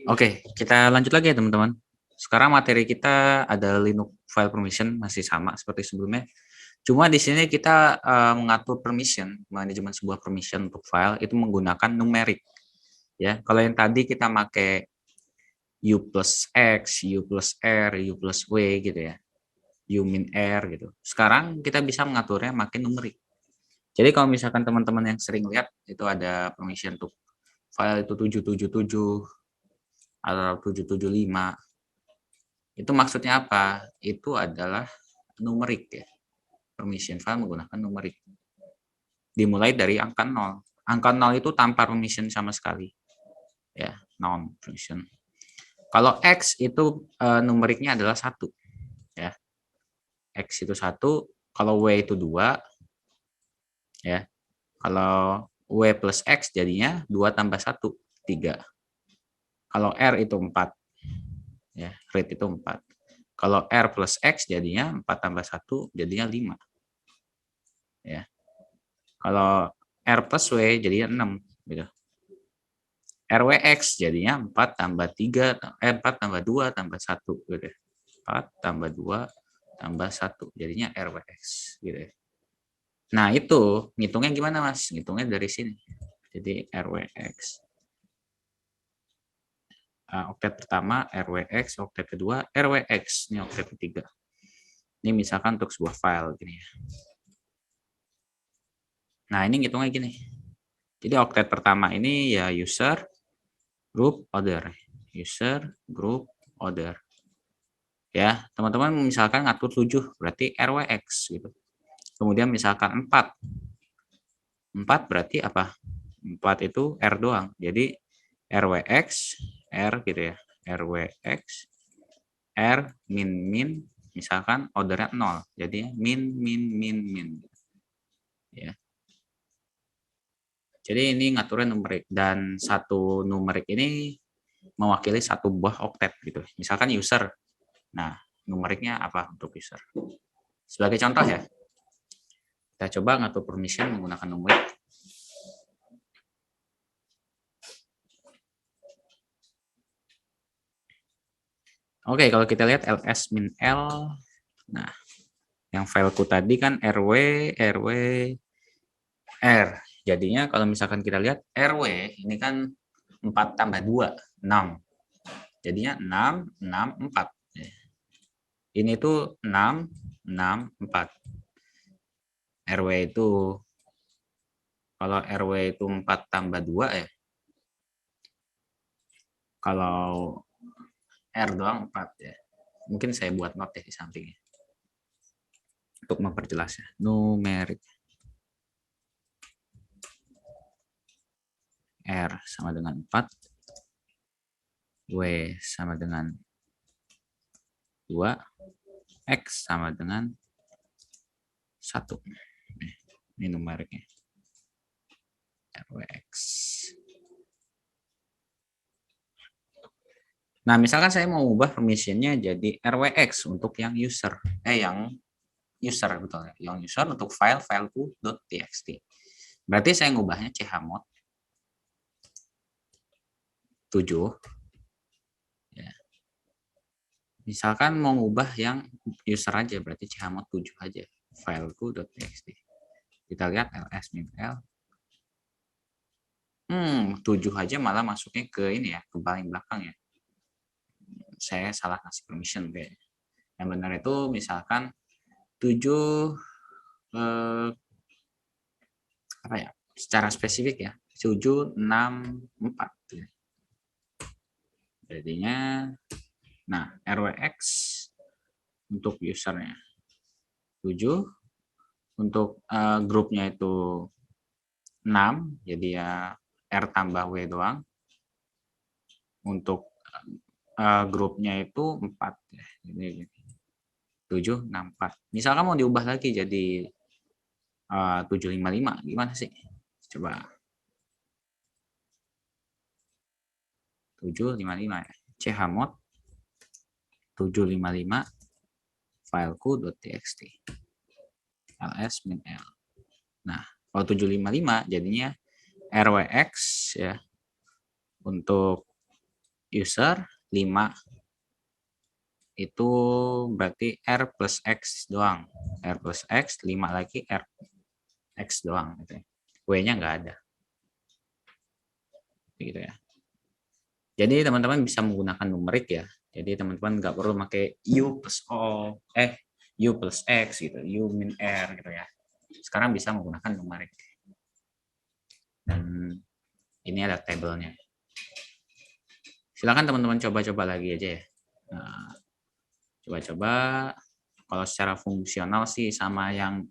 Oke, kita lanjut lagi ya teman-teman. Sekarang materi kita ada Linux file permission, masih sama seperti sebelumnya. Cuma di sini kita mengatur permission, manajemen sebuah permission untuk file itu menggunakan numerik. Ya, kalau yang tadi kita pakai u plus x, u plus r, u plus w gitu ya, u min r gitu. Sekarang kita bisa mengaturnya pakai numerik. Jadi kalau misalkan teman-teman yang sering lihat itu ada permission untuk file itu 777 atau 775. Itu maksudnya apa? Itu adalah numerik ya. Permission file menggunakan numerik. Dimulai dari angka 0. Angka 0 itu tanpa permission sama sekali. Ya, non permission. Kalau X itu numeriknya adalah 1. Ya. X itu 1, kalau W itu 2. Ya. Kalau W plus X jadinya 2 tambah 1, 3. Kalau R itu 4. Ya, read itu 4. Kalau R plus X jadinya 4 tambah 1 jadinya 5. Ya. Kalau R plus W jadinya 6 gitu. RWX jadinya 4 tambah 3 4 tambah 2 tambah 1 gitu. 4 tambah 2 tambah 1 jadinya RWX gitu ya. Nah, itu ngitungnya gimana, Mas? Ngitungnya dari sini. Jadi RWX. Oktet pertama RWX, oktet kedua RWX, ini oktet ketiga. Ini misalkan untuk sebuah file gini ya. Nah, ini ngitungnya gini. Jadi oktet pertama ini ya user, group, order. User, group, order. Ya, teman-teman misalkan ngatur 7, berarti RWX gitu. Kemudian misalkan 4. 4 berarti apa? 4 itu R doang. Jadi RWX, R gitu ya. RWX, R, min, misalkan ordernya 0. Jadi min. Ya. Jadi ini ngaturnya numerik. Dan satu numerik ini mewakili satu buah oktet gitu. Misalkan user. Nah, numeriknya apa untuk user? Sebagai contoh ya, kita coba ngatur permission menggunakan numerik. Oke, kalau kita lihat ls min l, nah, yang fileku tadi kan rw, r. Jadinya kalau misalkan kita lihat rw, ini kan 4 tambah 2, 6. Jadinya 6, 4. Ini tuh 6, 4. RW itu, kalau RW itu 4 tambah 2 ya. Kalau R doang 4 ya. Mungkin saya buat note ya di sampingnya. Untuk memperjelasnya. Numerik. R sama dengan 4. W sama dengan 2. X sama dengan 1. Ini numeriknya. RWX. Nah, misalkan saya mau ubah permissionnya jadi RWX untuk yang user. Yang user betul ya. Yang user untuk fileku.txt. Berarti saya ngubahnya chmod 7. Ya. Misalkan mau ngubah yang user aja, berarti chmod 7 aja. Fileku.txt. Kita lihat ls min l. 7 aja malah masuknya ke ini ya, ke paling belakang ya. Saya salah kasih permission kayaknya. Yang benar itu misalkan 7 apa ya? Secara spesifik ya. 7, 6, 4. Jadinya nah, RWX untuk usernya 7, untuk grupnya itu 6, jadi ya R tambah W doang. Untuk grupnya itu 4 ya. Jadi 7, 6, 4. Misalkan mau diubah lagi jadi 755, gimana sih? Coba 755 ya. Chmod 755 fileku.txt ls min l. Nah, kalau 755 jadinya RWX ya Untuk user 5 itu berarti R plus X doang. R plus X, 5 lagi R X doang. Gitu. W-nya nggak ada. Gitu ya. Jadi teman-teman bisa menggunakan numerik ya. Jadi teman-teman nggak perlu pakai U plus O, U plus X gitu, U min R gitu ya. Sekarang bisa menggunakan numerik. Dan ini ada tabelnya. Silakan teman-teman coba-coba lagi aja ya. Nah, coba-coba kalau secara fungsional sih sama yang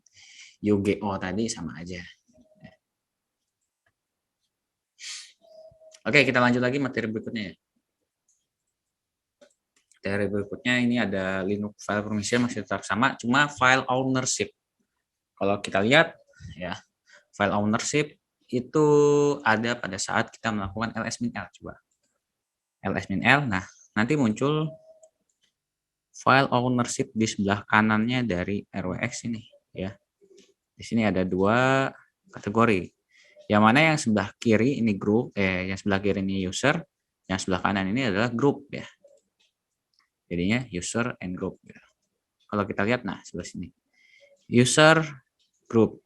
UGO tadi sama aja. Oke, kita lanjut lagi materi berikutnya ya. Materi berikutnya ini ada Linux file permission masih tetap sama, cuma file ownership. Kalau kita lihat ya, file ownership itu ada pada saat kita melakukan ls-l. Coba ls-l, nah nanti muncul file ownership di sebelah kanannya dari RWX ini ya. Di sini ada dua kategori. Yang mana yang sebelah kiri ini group, yang sebelah kiri ini user, yang sebelah kanan ini adalah group ya. Jadinya user and group. Ya. Kalau kita lihat, nah sebelah sini user group.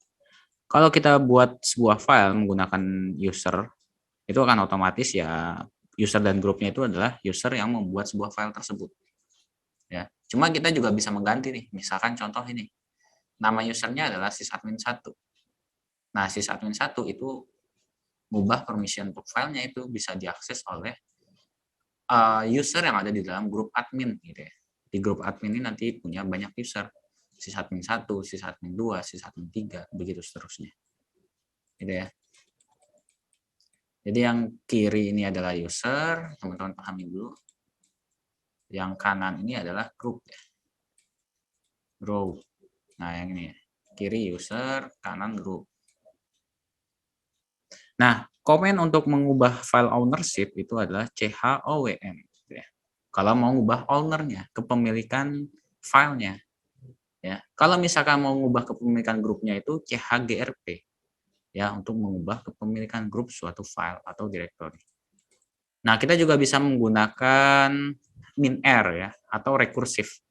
Kalau kita buat sebuah file menggunakan user, itu akan otomatis ya user dan grupnya itu adalah user yang membuat sebuah file tersebut. Ya, cuma kita juga bisa mengganti nih. Misalkan contoh ini, nama usernya adalah sysadmin1. Nah, sysadmin1 itu mengubah permission untuk filenya itu bisa diakses oleh user yang ada di dalam grup admin gitu ya. Di grup admin ini nanti punya banyak user. Sysadmin1, sysadmin2, sysadmin3, begitu seterusnya. Gitu ya. Jadi yang kiri ini adalah user, teman-teman pahami dulu. Yang kanan ini adalah group ya. Group. Nah, yang ini ya. Kiri user, kanan group. Nah, komen untuk mengubah file ownership itu adalah CHOWN. Ya. Kalau mau mengubah ownernya, kepemilikan filenya. Ya. Kalau misalkan mau mengubah kepemilikan grupnya itu CHGRP. Ya, untuk mengubah kepemilikan grup suatu file atau directory. Nah, kita juga bisa menggunakan min-r ya, atau rekursif.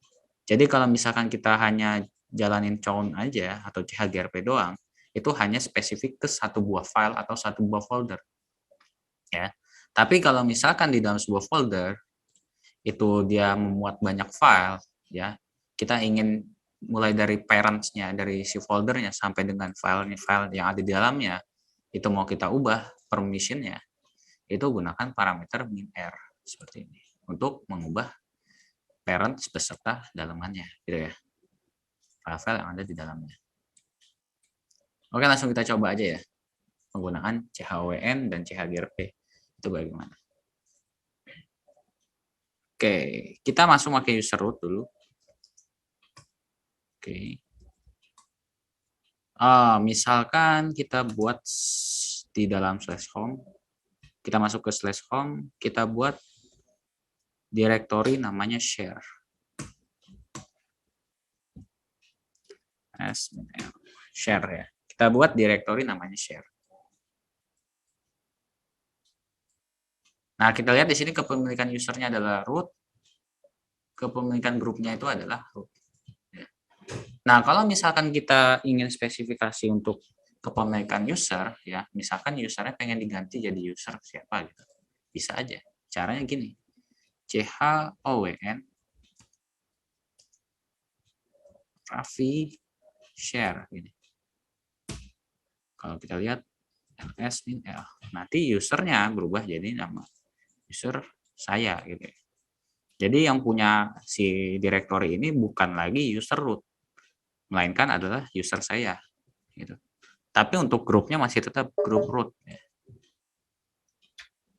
Jadi kalau misalkan kita hanya jalanin chown aja atau CHGRP doang, itu hanya spesifik ke satu buah file atau satu buah folder. Ya. Tapi kalau misalkan di dalam sebuah folder itu dia memuat banyak file, ya, kita ingin mulai dari parentsnya, dari si foldernya sampai dengan file yang ada di dalamnya, itu mau kita ubah permissionnya, itu gunakan parameter min-r seperti ini untuk mengubah parents beserta dalamannya, gitu ya, file-file yang ada di dalamnya. Oke, langsung kita coba aja ya penggunaan CHWN dan CHGRP itu bagaimana. Oke, kita masuk pakai user root dulu. Oke. Misalkan kita buat di dalam /home, kita masuk ke /home, kita buat directory namanya share. Share ya. Kita buat directory namanya share. Nah, kita lihat di sini kepemilikan usernya adalah root, kepemilikan grupnya itu adalah root. Nah, kalau misalkan kita ingin spesifikasi untuk kepemilikan user, ya, misalkan usernya pengen diganti jadi user siapa gitu, bisa aja. Caranya gini, CHOWN Raffi share ini. Kalau kita lihat ls-l, nanti usernya berubah jadi nama user saya gitu. Jadi yang punya si directory ini bukan lagi user root, melainkan adalah user saya gitu. Tapi untuk grupnya masih tetap grup root ya.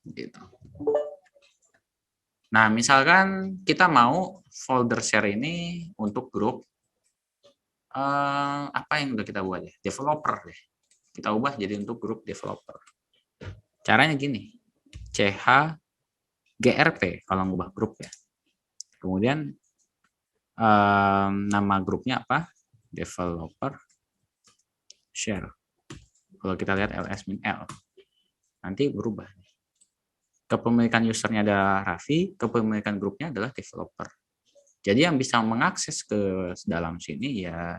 Gitu. Nah, misalkan kita mau folder share ini untuk grup apa yang udah kita buat ya? Developer deh. Kita ubah jadi untuk grup developer. Caranya gini, CHGRP kalau ngubah grup ya. Kemudian nama grupnya apa? Developer share. Kalau kita lihat ls-l, nanti berubah. kepemilikan usernya adalah Raffi, kepemilikan grupnya adalah developer. Jadi yang bisa mengakses ke dalam sini ya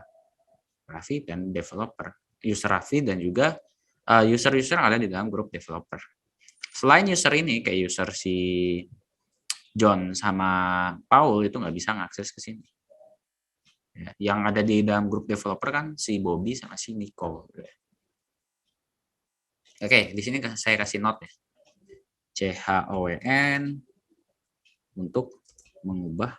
Raffi dan developer, user Raffi dan juga user-user yang ada di dalam grup developer. Selain user ini, kayak user si John sama Paul itu nggak bisa ngakses ke sini. Ya, yang ada di dalam grup developer kan si Bobby sama si Nico. Oke, di sini saya kasih note ya. CHOWN untuk mengubah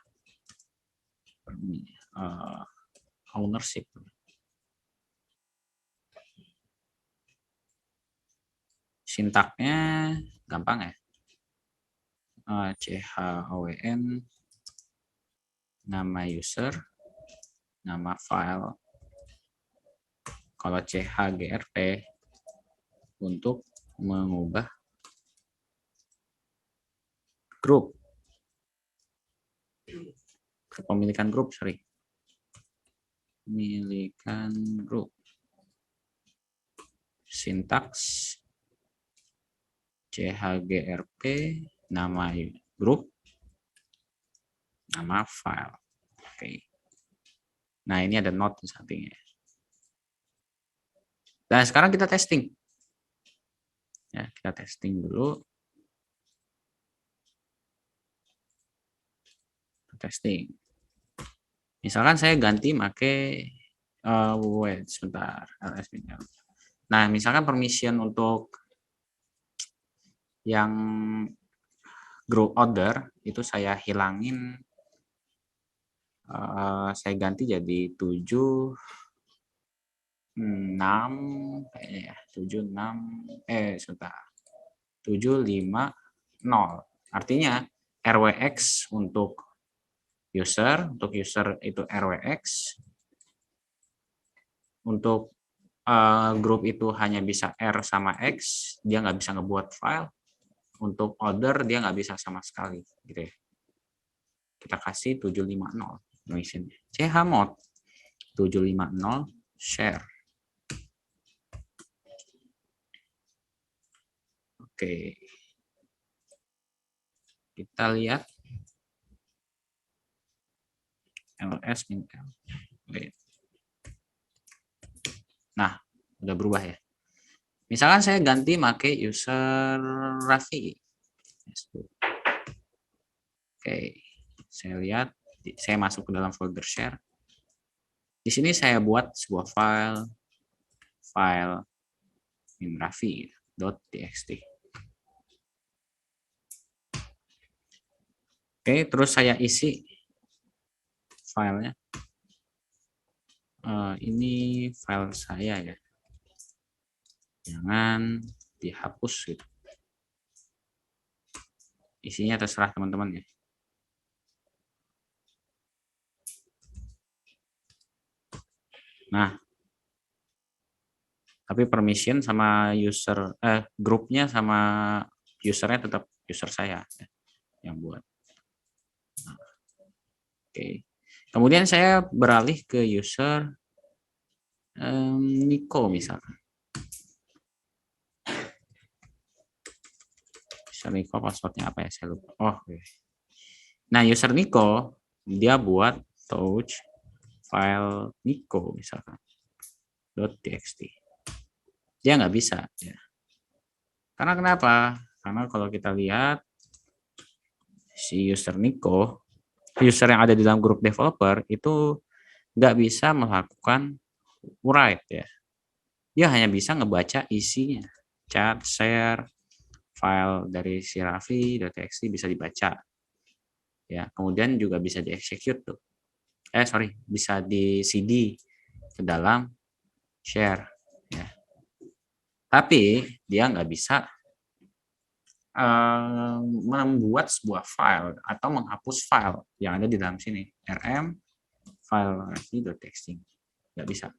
ownership. Sintaknya gampang ya. CHOWN, nama user, nama file. Kalau CHGRP untuk mengubah grup, kepemilikan grup, pemilikan grup. Sintaks CHGRP, nama grup, nama file. Oke. Nah, ini ada note di sampingnya. Nah, sekarang kita testing. Ya, kita testing dulu. Testing. Misalkan saya ganti pakai wait sebentar, LS-nya. Nah, misalkan permission untuk yang group order itu saya hilangin, saya ganti jadi 7 6 kayaknya ya, 76 sebentar. 750. Artinya RWX untuk user itu RWX. Untuk grup itu hanya bisa R sama X, dia nggak bisa ngebuat file. Untuk order dia nggak bisa sama sekali, gitu ya. Kita kasih 750 permission. chmod 750 share. Oke. Kita lihat ls min l. Nah, udah berubah ya. Misalkan saya ganti pakai user Raffi. Oke, saya lihat, saya masuk ke dalam folder share. Di sini saya buat sebuah file minraffi.txt. Oke, terus saya isi filenya. Ini file saya ya. Jangan dihapus gitu. Isinya terserah teman-teman ya. Nah, tapi permission sama user grupnya sama usernya tetap user saya ya, yang buat. Nah, oke. Kemudian saya beralih ke user Nico misalkan. User Nico passwordnya apa ya, saya lupa. Oh, okay. Nah, user Nico dia buat touch file Nico misalkan .txt. Dia nggak bisa ya. Karena kenapa? Karena kalau kita lihat si user Nico, user yang ada di dalam grup developer itu nggak bisa melakukan write ya. Dia hanya bisa ngebaca isinya, chat, share, file dari si Raffi.txt bisa dibaca. Ya, kemudian juga bisa di-execute tuh. Bisa di CD ke dalam share ya. Tapi dia nggak bisa membuat sebuah file atau menghapus file yang ada di dalam sini. rm file raffi.txt nggak bisa.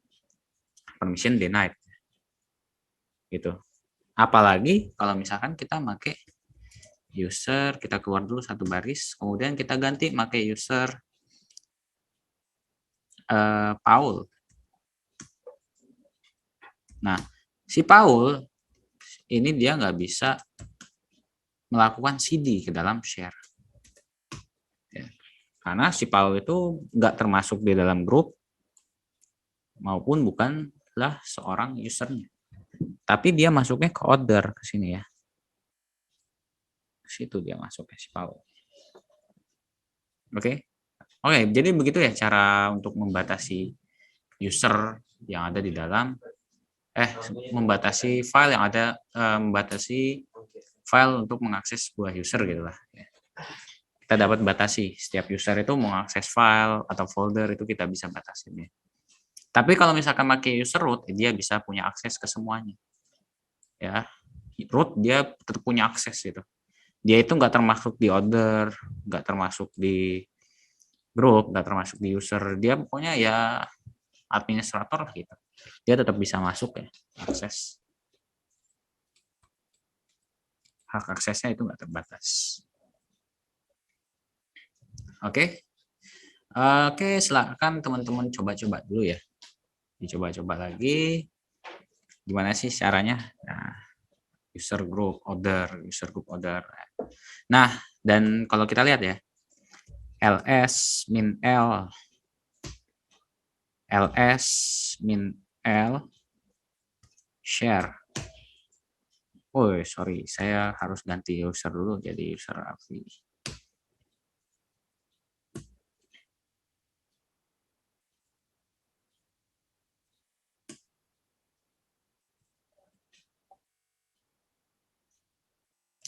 Permission denied. Gitu. Apalagi kalau misalkan kita pakai user, kita keluar dulu satu baris, kemudian kita ganti pakai user Paul. Nah, si Paul ini dia nggak bisa melakukan CD ke dalam share. Ya. Karena si Paul itu nggak termasuk di dalam grup maupun bukanlah seorang usernya. Tapi dia masuknya ke order ke sini ya. Ke situ dia masuknya si Paul. Oke. Oke, jadi begitu ya cara untuk membatasi user yang ada di dalam membatasi file yang ada membatasi file untuk mengakses sebuah user gitu lah. Kita dapat batasi setiap user itu mengakses file atau folder itu kita bisa batasin ya. Tapi kalau misalkan pakai user root, dia bisa punya akses ke semuanya. Ya, root dia tetap punya akses gitu. Dia itu nggak termasuk di order, nggak termasuk di grup, nggak termasuk di user. Dia pokoknya ya administrator gitu. Dia tetap bisa masuk ya, akses. Hak aksesnya itu nggak terbatas. Oke. Oke, silakan teman-teman coba-coba dulu ya. Dicoba-coba lagi. Gimana sih caranya? Nah, user group order. Nah, dan kalau kita lihat ya, ls min l share. Oh, sorry, saya harus ganti user dulu jadi user Avi.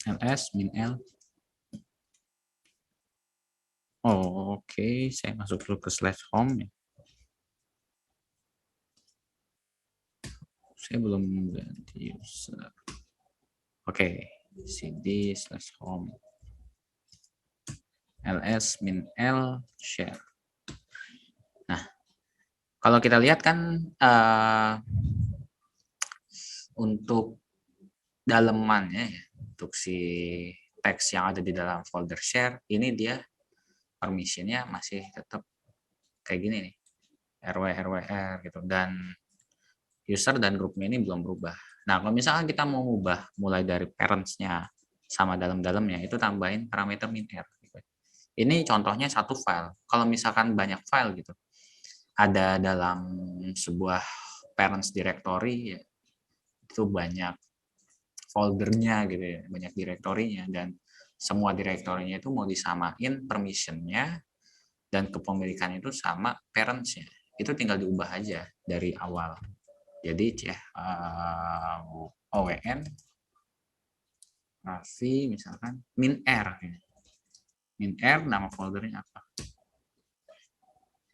ls min l. Oh, oke, saya masuk dulu ke /home ya. Saya belum ganti user. Oke, cd /home ls min l share. Nah, kalau kita lihat kan untuk dalemannya ya, untuk si teks yang ada di dalam folder share, ini dia permissionnya masih tetap kayak gini nih, rwr gitu, dan user dan grupnya ini belum berubah. Nah, kalau misalkan kita mau ubah mulai dari parentsnya sama dalam-dalamnya, itu tambahin parameter min_r. Gitu. Ini contohnya satu file. Kalau misalkan banyak file gitu, ada dalam sebuah parents directory, ya, itu banyak foldernya gitu ya, banyak direktorinya, dan semua direktorinya itu mau disamain permissionnya dan kepemilikan itu sama parentsnya. Itu tinggal diubah aja dari awal. Jadi OWN Raffi misalkan min_r, nama foldernya apa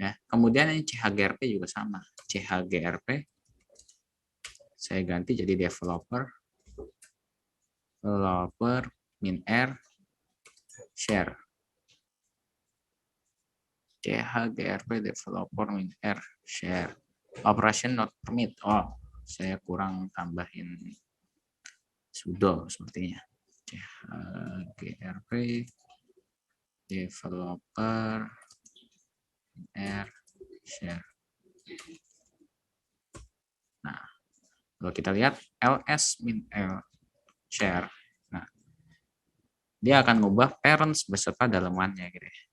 ya. Kemudian ini chgrp juga sama, chgrp saya ganti jadi developer min_r share, chgrp developer min_r share, operation not permit. Oh, saya kurang tambahin sudo sepertinya. chgrp developer min_r share. Nah, kalau kita lihat ls min_l share, nah dia akan mengubah parents beserta dalemannya gitu ya.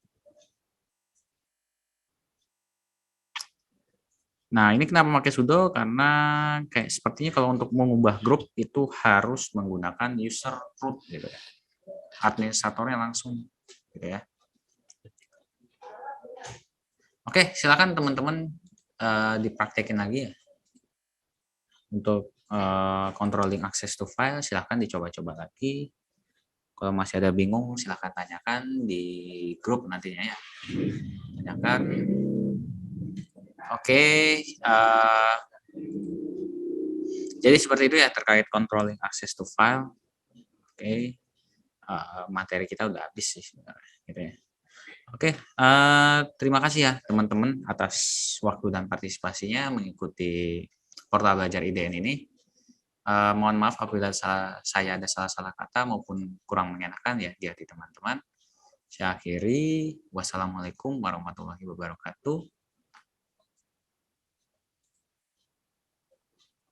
Nah, ini kenapa pakai sudo? Karena kayak sepertinya kalau untuk mengubah grup itu harus menggunakan user root gitu ya. Administratornya langsung gitu ya. Oke, silakan teman-teman dipraktekin lagi ya. Untuk controlling access to file silakan dicoba-coba lagi. Kalau masih ada bingung silakan tanyakan di grup nantinya ya. Tanyakan. Oke, jadi seperti itu ya terkait controlling access to file. Oke, materi kita udah habis sih sebenarnya, gitu ya. Oke, terima kasih ya teman-teman atas waktu dan partisipasinya mengikuti portal belajar IDN ini. Mohon maaf apabila saya ada salah-salah kata maupun kurang mengenakan ya di hati teman-teman. Saya akhiri, wassalamualaikum warahmatullahi wabarakatuh.